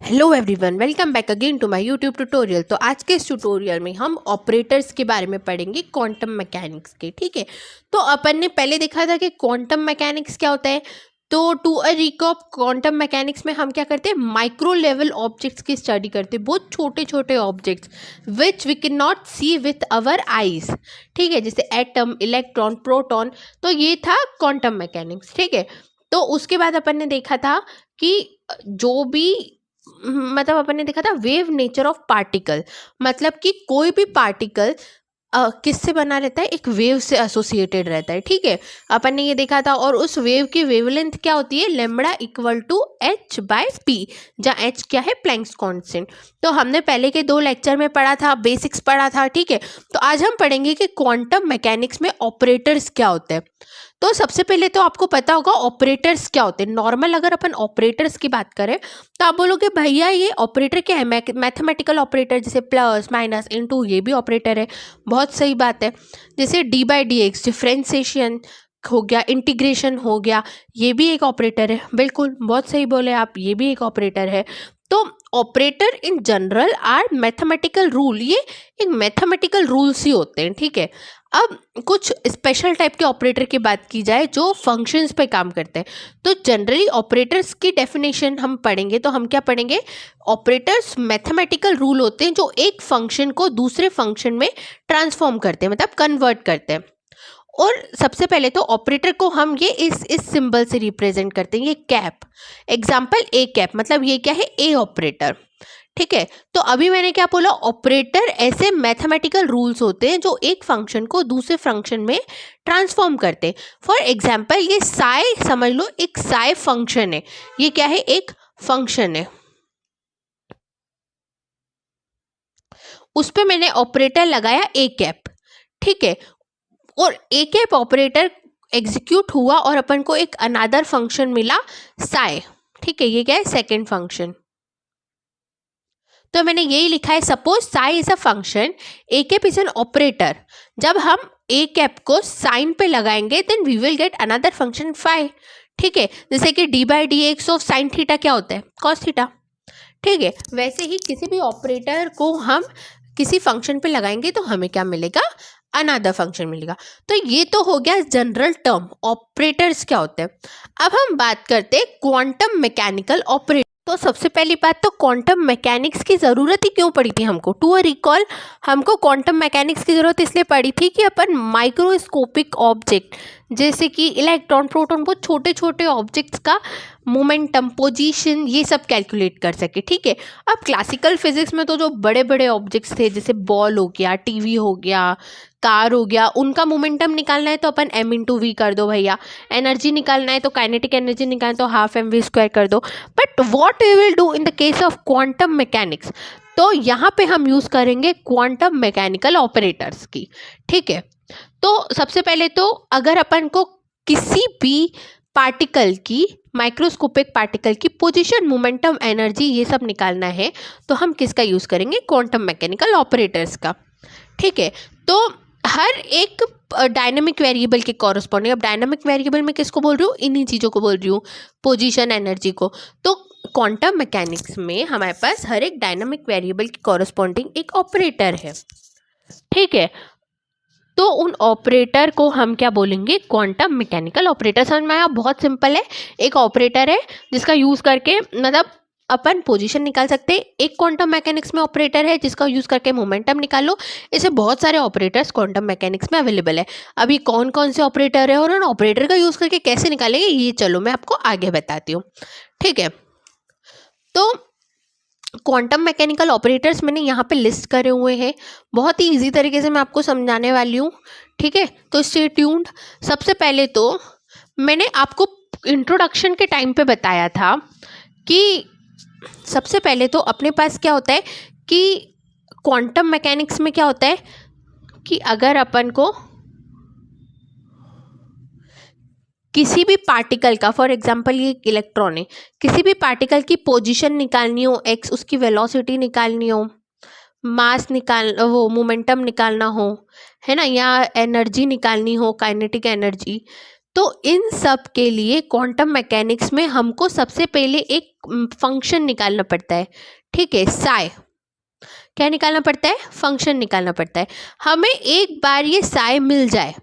Hello everyone, welcome back again to my YouTube tutorial. तो आज के इस ट्यूटोरियल में हम ऑपरेटर्स के बारे में पढ़ेंगे, क्वांटम मैकेनिक्स के। ठीक है, तो अपन ने पहले देखा था कि क्वांटम मैकेनिक्स क्या होता है। तो to a recap, quantum mechanics में हम क्या करते हैं, माइक्रो लेवल ऑब्जेक्ट्स की स्टडी करते हैं, बहुत छोटे छोटे objects which we can not see with our eyes. ठीक है, जैसे एटम, इलेक्ट्रॉन, प्रोटॉन। तो ये था क्वांटम मैकेनिक्स। ठीक है, तो उसके बाद अपन ने देखा था कि जो भी मतलब अपन ने देखा था वेव नेचर ऑफ पार्टिकल, मतलब कि कोई भी पार्टिकल किससे बना रहता है, एक वेव से एसोसिएटेड रहता है। ठीक है, अपन ने ये देखा था। और उस वेव की वेवलेंथ क्या होती है, lambda equal to h by p, जहाँ एच क्या है, प्लैंक्स कांस्टेंट। तो हमने पहले के 2 लेक्चर में पढ़ा था, बेसिक्स पढ़ा था। ठीक है, तो आज हम पढ़ेंगे कि क्वांटम मैकेनिक्स में ऑपरेटर्स क्या होते हैं। तो सबसे पहले तो आपको पता होगा ऑपरेटर्स क्या होते हैं। नॉर्मल अगर अपन ऑपरेटर्स की बात करें तो आप बोलोगे भैया ये ऑपरेटर क्या है, मैथमेटिकल ऑपरेटर, जैसे प्लस माइनस इनटू, ये भी ऑपरेटर है। बहुत सही बात है। जैसे D by D x, differentiation हो गया, इंटीग्रेशन हो गया, ये भी एक ऑपरेटर है। बिल्कुल बहुत सही बोले आप, ये भी एक ऑपरेटर है। तो operator in general R mathematical rule, ये एक मैथमेटिकल रूल्स ही होते हैं। ठीक है, अब कुछ स्पेशल टाइप के ऑपरेटर की बात की जाए जो फंक्शंस पे काम करते हैं, तो जनरली ऑपरेटर्स की डेफिनेशन हम पढ़ेंगे तो हम क्या पढ़ेंगे, ऑपरेटर्स मैथमेटिकल रूल होते हैं जो एक फंक्शन को दूसरे फंक्शन में ट्रांसफॉर्म करते हैं, मतलब कन्वर्ट करते हैं। और सबसे पहले तो ऑपरेटर को हम ये इस सिंबल से रिप्रेजेंट करते हैं, ये कैप। एग्जाम्पल ए कैप, मतलब ये क्या है, ए ऑपरेटर। ठीक है, तो अभी मैंने क्या बोला, ऑपरेटर ऐसे मैथमेटिकल रूल्स होते हैं जो एक फंक्शन को दूसरे फंक्शन में ट्रांसफॉर्म करते हैं। फॉर एग्जाम्पल ये साई समझ लो, एक साई फंक्शन है। ये क्या है, एक फंक्शन है, उस पे मैंने ऑपरेटर लगाया ए कैप। ठीक है, और ए कैप ऑपरेटर एग्जीक्यूट हुआ और अपन को एक अनदर फंक्शन मिला साई। ठीक है, ये क्या है, सेकेंड फंक्शन। तो मैंने यही लिखा है, suppose psi is a function, a cap is an operator. जब हम ए कैप को साइन पे लगाएंगे then we will get another function phi. ठीक है, जैसे कि d by D x of sine theta क्या होता है, कॉस थीटा। ठीक है, वैसे ही किसी भी ऑपरेटर को हम किसी फंक्शन पे लगाएंगे तो हमें क्या मिलेगा, अनदर फंक्शन मिलेगा। तो ये तो हो गया जनरल टर्म, ऑपरेटर्स क्या होते हैं। अब हम बात करते हैं क्वांटम मैकेनिकल ऑपरेटर। तो सबसे पहली बात, तो क्वांटम मैकेनिक्स की ज़रूरत ही क्यों पड़ी थी हमको, टू अ रिकॉल। हमको क्वांटम मैकेनिक्स की ज़रूरत इसलिए पड़ी थी कि अपन माइक्रोस्कोपिक ऑब्जेक्ट जैसे कि इलेक्ट्रॉन, प्रोटॉन, बहुत छोटे छोटे ऑब्जेक्ट्स का मोमेंटम, पोजीशन, ये सब कैलकुलेट कर सके। ठीक है, अब क्लासिकल फिजिक्स में तो जो बड़े बड़े ऑब्जेक्ट्स थे, जैसे बॉल हो गया, टीवी हो गया, कार हो गया, उनका मोमेंटम निकालना है तो अपन m इंटू वी कर दो भैया। एनर्जी निकालना है तो काइनेटिक एनर्जी निकालना है तो हाफ एम वी स्क्वायर कर दो। But what we will do in the case of quantum mechanics, तो यहाँ पे हम यूज़ करेंगे क्वांटम मैकेनिकल ऑपरेटर्स की। ठीक है, तो सबसे पहले तो अगर अपन को किसी भी पार्टिकल की, माइक्रोस्कोपिक पार्टिकल की पोजीशन, मोमेंटम, एनर्जी, ये सब निकालना है तो हम किसका यूज़ करेंगे, क्वांटम मैकेनिकल ऑपरेटर्स का। ठीक है, तो हर एक डायनामिक वेरिएबल के कॉरस्पॉन्डिंग, अब डायनामिक वेरिएबल में किसको बोल रही हूँ, इन्हीं चीज़ों को बोल रही हूँ, पोजीशन, एनर्जी को। तो क्वांटम मैकेनिक्स में हमारे पास हर एक डायनामिक वेरिएबल के कॉरस्पॉन्डिंग एक ऑपरेटर है। ठीक है, तो उन ऑपरेटर को हम क्या बोलेंगे, क्वांटम मैकेनिकल ऑपरेटर। समझ में आया, बहुत सिंपल है। एक ऑपरेटर है जिसका यूज़ करके मतलब अपन पोजीशन निकाल सकते हैं। एक क्वांटम मैकेनिक्स में ऑपरेटर है जिसका यूज़ करके मोमेंटम निकालो। ऐसे बहुत सारे ऑपरेटर्स क्वांटम मैकेनिक्स में अवेलेबल है। अभी कौन कौन से ऑपरेटर है और उन ऑपरेटर का यूज़ करके कैसे निकालेंगे, ये चलो मैं आपको आगे बताती हूँ। ठीक है, तो क्वांटम मैकेनिकल ऑपरेटर्स मैंने यहाँ पे लिस्ट करे हुए हैं, बहुत ही इजी तरीके से मैं आपको समझाने वाली हूँ। ठीक है, तो स्टे ट्यून्ड। सबसे पहले तो मैंने आपको इंट्रोडक्शन के टाइम पे बताया था कि सबसे पहले तो अपने पास क्या होता है कि क्वांटम मैकेनिक्स में क्या होता है कि अगर अपन को किसी भी पार्टिकल का, फॉर एग्जांपल ये इलेक्ट्रॉन है, किसी भी पार्टिकल की पोजीशन निकालनी हो एक्स, उसकी वेलोसिटी निकालनी हो, मास निकाल, वो मोमेंटम निकालना हो, है ना, या एनर्जी निकालनी हो, काइनेटिक एनर्जी, तो इन सब के लिए क्वांटम मैकेनिक्स में हमको सबसे पहले एक फंक्शन निकालना पड़ता है, ठीक है, साई। क्या निकालना पड़ता है? फंक्शन निकालना पड़ता है। हमें एक बार ये साई मिल जाए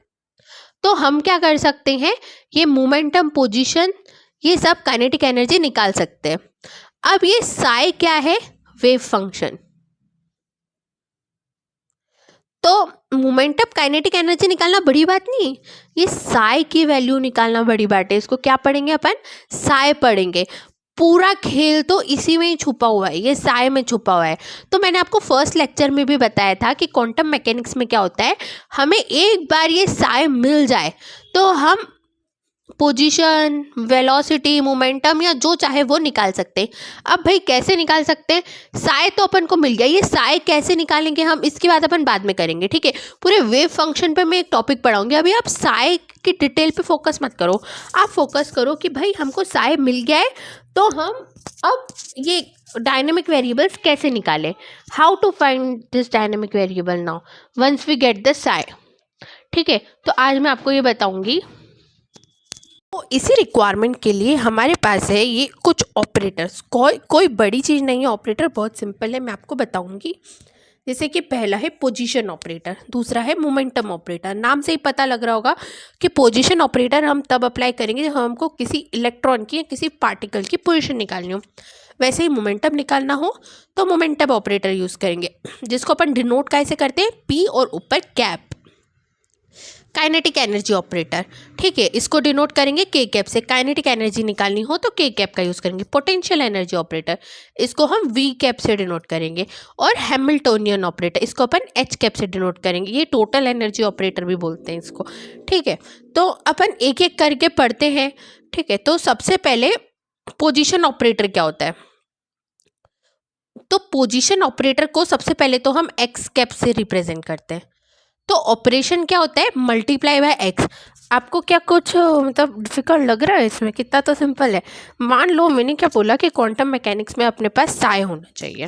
तो हम क्या कर सकते हैं, ये मोमेंटम, पोजीशन, ये सब काइनेटिक एनर्जी निकाल सकते हैं। अब ये साई क्या है? Wave function. तो मोमेंटम, काइनेटिक एनर्जी निकालना बड़ी बात नहीं, ये साई की वैल्यू निकालना बड़ी बात है। इसको क्या पढ़ेंगे अपन? साई पढ़ेंगे। पूरा खेल तो इसी में ही छुपा हुआ है, ये साई में छुपा हुआ है। तो मैंने आपको फर्स्ट लेक्चर में भी बताया था कि क्वांटम मैकेनिक्स में क्या होता है, हमें एक बार ये साई मिल जाए तो हम पोजीशन, वेलोसिटी, मोमेंटम या जो चाहे वो निकाल सकते हैं। अब भाई कैसे निकाल सकते हैं? साई तो अपन को मिल गया, ये साई कैसे निकालेंगे हम, इसकी बात अपन बाद में करेंगे, ठीक है। पूरे वेव फंक्शन पे मैं एक टॉपिक पढ़ाऊंगी, अभी आप साई की डिटेल पे फोकस मत करो। आप फोकस करो कि भाई हमको साई मिल गया है तो हम अब ये डायनेमिक वेरिएबल्स कैसे निकालें, how to find this dynamic variable now once we get the psi, ठीक है। तो आज मैं आपको ये बताऊंगी। तो इसी रिक्वायरमेंट के लिए हमारे पास है ये कुछ ऑपरेटर्स। कोई बड़ी चीज़ नहीं है, ऑपरेटर बहुत सिंपल है, मैं आपको बताऊंगी। जैसे कि पहला है पोजीशन ऑपरेटर, दूसरा है मोमेंटम ऑपरेटर। नाम से ही पता लग रहा होगा कि पोजीशन ऑपरेटर हम तब अप्लाई करेंगे जब हमको किसी इलेक्ट्रॉन की या किसी पार्टिकल की पोजीशन निकालनी हो। वैसे ही मोमेंटम निकालना हो तो मोमेंटम ऑपरेटर यूज़ करेंगे, जिसको अपन डिनोट कैसे करते हैं? पी और ऊपर कैप। काइनेटिक एनर्जी ऑपरेटर, ठीक है, इसको डिनोट करेंगे के कैप से। काइनेटिक एनर्जी निकालनी हो तो के कैप का यूज़ करेंगे। पोटेंशियल एनर्जी ऑपरेटर, इसको हम वी कैप से डिनोट करेंगे। और हैमिल्टोनियन ऑपरेटर, इसको अपन एच कैप से डिनोट करेंगे। ये टोटल एनर्जी ऑपरेटर भी बोलते हैं इसको, ठीक है। तो अपन एक एक करके पढ़ते हैं, ठीक है। तो सबसे पहले पोजीशन ऑपरेटर क्या होता है? तो पोजीशन ऑपरेटर को सबसे पहले तो हम एक्स कैप से रिप्रेजेंट करते हैं। तो ऑपरेशन क्या होता है? Multiply by x. आपको क्या कुछ मतलब डिफिकल्ट लग रहा है इसमें? कितना तो सिंपल है। मान लो मैंने क्या बोला कि क्वांटम मैकेनिक्स में अपने पास साई होना चाहिए।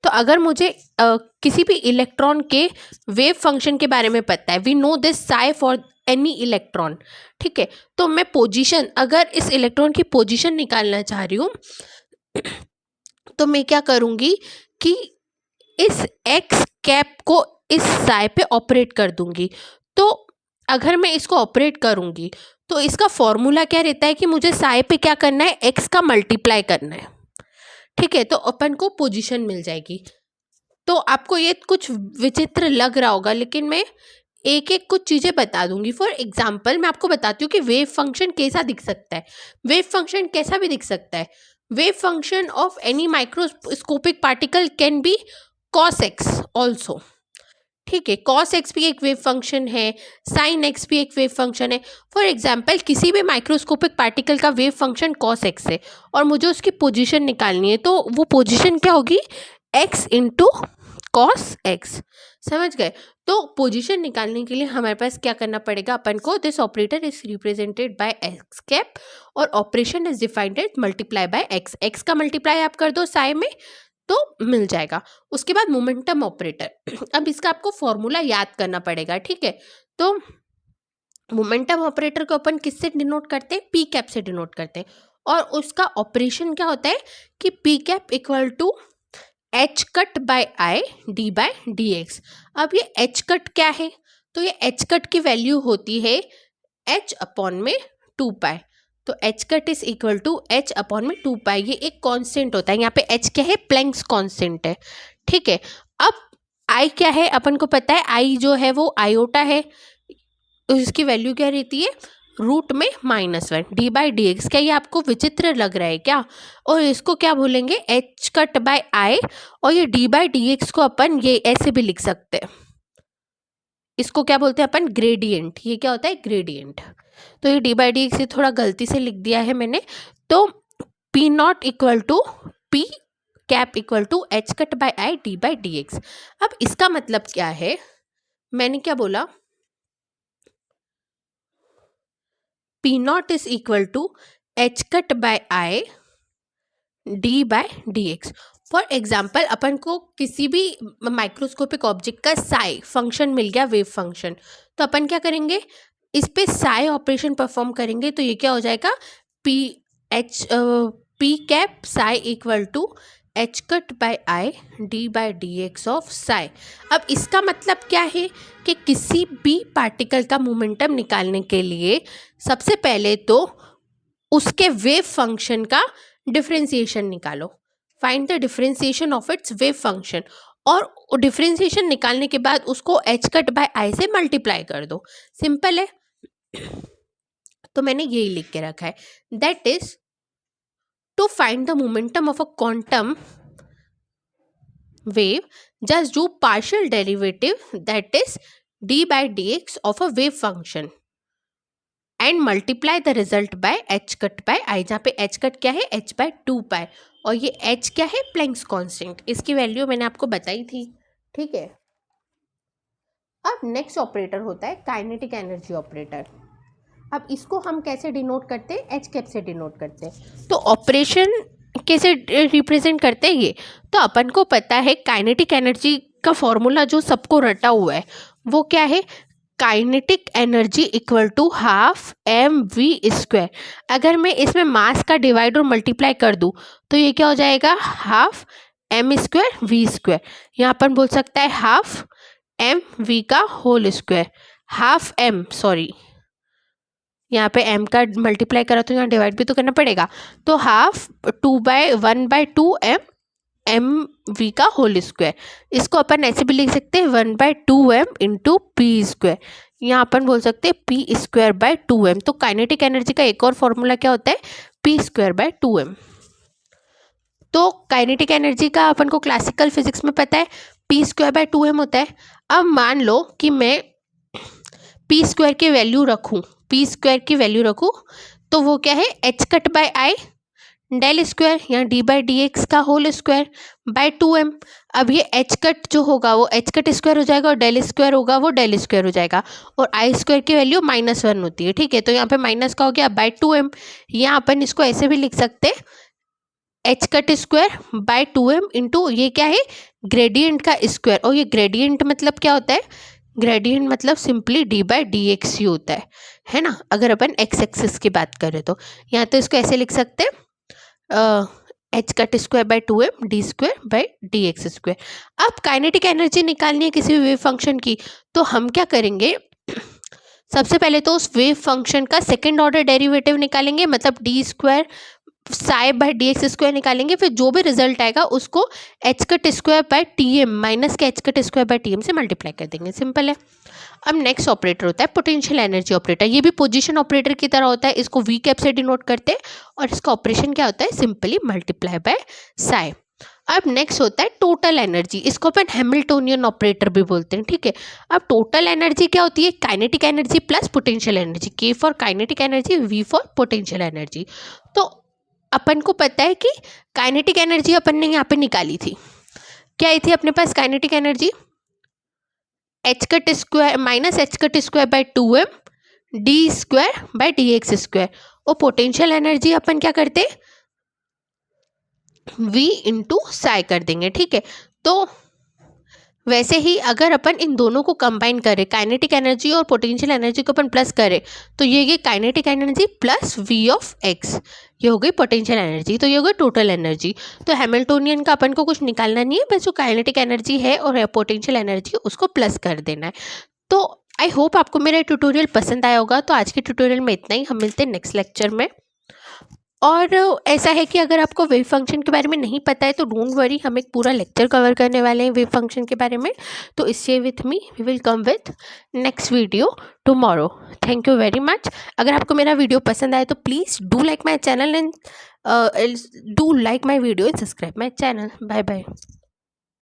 तो अगर मुझे किसी भी इलेक्ट्रॉन के वेव फंक्शन के बारे में पता है, we know this psi for any electron, ठीक है। तो मैं पोजीशन, अगर इस इलेक्ट्रॉन की पोजीशन निकालना चाह रही हूँ तो मैं क्या करूँगी कि इस एक्स कैप को इस साई पे ऑपरेट कर दूंगी। तो अगर मैं इसको ऑपरेट करूंगी तो इसका फॉर्मूला क्या रहता है कि मुझे साई पे क्या करना है? एक्स का मल्टीप्लाई करना है, ठीक है। तो अपन को पोजीशन मिल जाएगी। तो आपको ये कुछ विचित्र लग रहा होगा, लेकिन मैं एक एक कुछ चीज़ें बता दूंगी। फॉर एग्जाम्पल मैं आपको बताती हूँ कि वेव फंक्शन कैसा दिख सकता है। वेव फंक्शन कैसा भी दिख सकता है। Wave function of any microscopic particle can be cos x also, ठीक है। कॉस एक्स भी एक वेव फंक्शन है, साइन एक्स भी एक वेव फंक्शन है। फॉर एग्जाम्पल किसी भी माइक्रोस्कोपिक पार्टिकल का वेव फंक्शन कॉस एक्स है और मुझे उसकी पोजीशन निकालनी है, तो वो पोजीशन क्या होगी? एक्स इंटू कॉस एक्स, समझ गए। तो पोजीशन निकालने के लिए हमारे पास क्या करना पड़ेगा अपन को? This operator is represented by X cap और operation is defined as multiply by X. X का मल्टीप्लाई आप कर दो साई में तो मिल जाएगा। उसके बाद मोमेंटम ऑपरेटर, अब इसका आपको फॉर्मूला याद करना पड़ेगा, ठीक है। तो मोमेंटम ऑपरेटर को अपन किससे डिनोट करते हैं? पी कैप से डिनोट करते हैं। और उसका ऑपरेशन क्या होता है कि p cap equal to H cut by I D by D x. अब ये एच कट क्या है? तो ये एच कट की वैल्यू होती है एच अपॉन में 2 पाई। तो h cut is equal to h upon में 2 पाई। ये एक कांस्टेंट होता है, यहाँ पे एच क्या है? प्लैंक्स कांस्टेंट है, ठीक है। अब आई क्या है? अपन को पता है आई जो है वो आयोटा है, तो इसकी वैल्यू क्या रहती है? रूट में -1 डी बाई डी एक्स। क्या ये आपको विचित्र लग रहा है क्या? और इसको क्या बोलेंगे? एच कट बाय आई। और ये डी बाई डी एक्स को अपन ये ऐसे भी लिख सकते हैं, इसको क्या बोलते हैं अपन? ग्रेडियंट। ये क्या होता है? ग्रेडियंट। तो ये डी बाई डी एक्स थोड़ा गलती से लिख दिया है मैंने। तो P not equal to P cap equal to H cut by I D by D x. अब इसका मतलब क्या है? मैंने क्या बोला? P not is equal to H cut by I D by D X. For example अपन को किसी भी माइक्रोस्कोपिक ऑब्जेक्ट का साई फंक्शन मिल गया, वेव फंक्शन, तो अपन क्या करेंगे? इस पे साई ऑपरेशन परफॉर्म करेंगे तो ये क्या हो जाएगा, p cap psi equal to H cut by i D by D x of psi. अब इसका मतलब क्या है कि किसी भी पार्टिकल का मोमेंटम निकालने के लिए सबसे पहले तो उसके वेव फंक्शन का डिफरेंशिएशन निकालो, find the differentiation of its wave function, और डिफरेंशिएशन निकालने के बाद उसको एच कट बाय आई से मल्टीप्लाई कर दो, सिंपल है। तो मैंने यही लिख के रखा है, that is to find the momentum of a quantum wave, just do partial derivative, that is d by dx of a wave function and multiply the result by h cut by I, जहाँ पे h cut क्या है, h by 2 पाई, और ये h क्या है, Planck's constant, इसकी value मैंने आपको बताई थी, ठीक है। अब नेक्स्ट ऑपरेटर होता है काइनेटिक एनर्जी ऑपरेटर। अब इसको हम कैसे डिनोट करते हैं, एच कैप से डिनोट करते हैं। तो ऑपरेशन कैसे रिप्रेजेंट करते हैं ये, तो अपन को पता है काइनेटिक एनर्जी का फॉर्मूला जो सबको रटा हुआ है वो क्या है, kinetic energy equal to half m v square. अगर मैं इसमें मास का डिवाइड और मल्टीप्लाई कर दूँ तो ये क्या हो जाएगा, half m square v square, यहाँ अपन बोल सकता है हाफ एम वी का whole square, half m, sorry यहाँ पे m का मल्टीप्लाई करा तो यहाँ डिवाइड भी तो करना पड़ेगा, तो हाफ 1/2 एम वी का होल स्क्वायर। इसको अपन ऐसे भी लिख सकते हैं 1/2m इंटू पी स्क्वायर, यहाँ अपन बोल सकते हैं पी स्क्वायर बाय 2m। तो काइनेटिक एनर्जी का एक और फॉर्मूला क्या होता है, पी स्क्वायर बाय 2m। तो काइनेटिक एनर्जी का अपन को क्लासिकल फिजिक्स में पता है पी स्क्वायर बाय 2m होता है। अब मान लो कि मैं पी स्क्वायर की वैल्यू रखूँ, पी स्क्वायर की वैल्यू रखूँ तो वो क्या है, h cut by i del square, यहाँ डी बाई डी एक्स का होल स्क्वायर बाय 2m। अब ये एच कट जो होगा वो एच कट स्क्वायर हो जाएगा और डेल स्क्वायर होगा वो डेल स्क्वायर हो जाएगा, और आई स्क्वायर की वैल्यू -1 होती है, ठीक है। तो यहाँ पे माइनस का हो गया बाय 2m। यहाँ अपन इसको ऐसे भी लिख सकते हैं H cut square by 2m into ये क्या है, ग्रेडियंट का स्क्वायर, और ये ग्रेडियंट मतलब क्या होता है, ग्रेडियंट मतलब simply D by D X ही होता है ना, अगर अपन एक्स एक्सिस की बात करें तो। यहाँ तो इसको ऐसे लिख सकते हैं H cut square by 2m D square by D X square. अब काइनेटिक एनर्जी निकालनी है किसी भी वेव फंक्शन की, तो हम क्या करेंगे, सबसे पहले तो उस वेव फंक्शन का सेकेंड ऑर्डर डेरिवेटिव निकालेंगे, मतलब D square psi by D X square निकालेंगे, फिर जो भी रिजल्ट आएगा उसको H cut square by T M minus के H cut square by T M से मल्टीप्लाई कर देंगे, सिंपल है। अब नेक्स्ट ऑपरेटर होता है पोटेंशियल एनर्जी ऑपरेटर। ये भी पोजीशन ऑपरेटर की तरह होता है, इसको वी कैप से डिनोट करते हैं, और इसका ऑपरेशन क्या होता है, सिंपली मल्टीप्लाई बाय साई। अब नेक्स्ट होता है टोटल एनर्जी, इसको अपन हैमिल्टोनियन ऑपरेटर भी बोलते हैं, ठीक है। अब टोटल एनर्जी क्या होती है, kinetic energy plus potential energy, K for kinetic energy, V for potential energy. तो अपन को पता है कि काइनेटिक एनर्जी अपन ने यहाँ पे निकाली थी, क्या आई थी अपने पास kinetic energy, H cut square minus H cut square by 2m D square by D X square, और पोटेंशियल एनर्जी अपन क्या करते, v इंटू साई कर देंगे, ठीक है। तो वैसे ही अगर अपन इन दोनों को कंबाइन करें, काइनेटिक एनर्जी और पोटेंशियल एनर्जी को अपन प्लस करें, तो ये kinetic energy plus v of x, ये हो गई पोटेंशियल एनर्जी, तो ये हो गई टोटल एनर्जी। तो हैमिल्टोनियन का अपन को कुछ निकालना नहीं है, बस जो काइनेटिक एनर्जी है और पोटेंशियल एनर्जी उसको प्लस कर देना है। तो आई होप आपको मेरा ट्यूटोरियल पसंद आया होगा। तो आज के ट्यूटोरियल में इतना ही, हम मिलते हैं नेक्स्ट लेक्चर में। और ऐसा है कि अगर आपको वेव फंक्शन के बारे में नहीं पता है तो डोंट वरी, हम एक पूरा लेक्चर कवर करने वाले हैं वेव फंक्शन के बारे में। तो stay with me, we will come with next video tomorrow. Thank you very much. अगर आपको मेरा वीडियो पसंद आए तो please do like my channel and do like my video and subscribe my channel. Bye bye.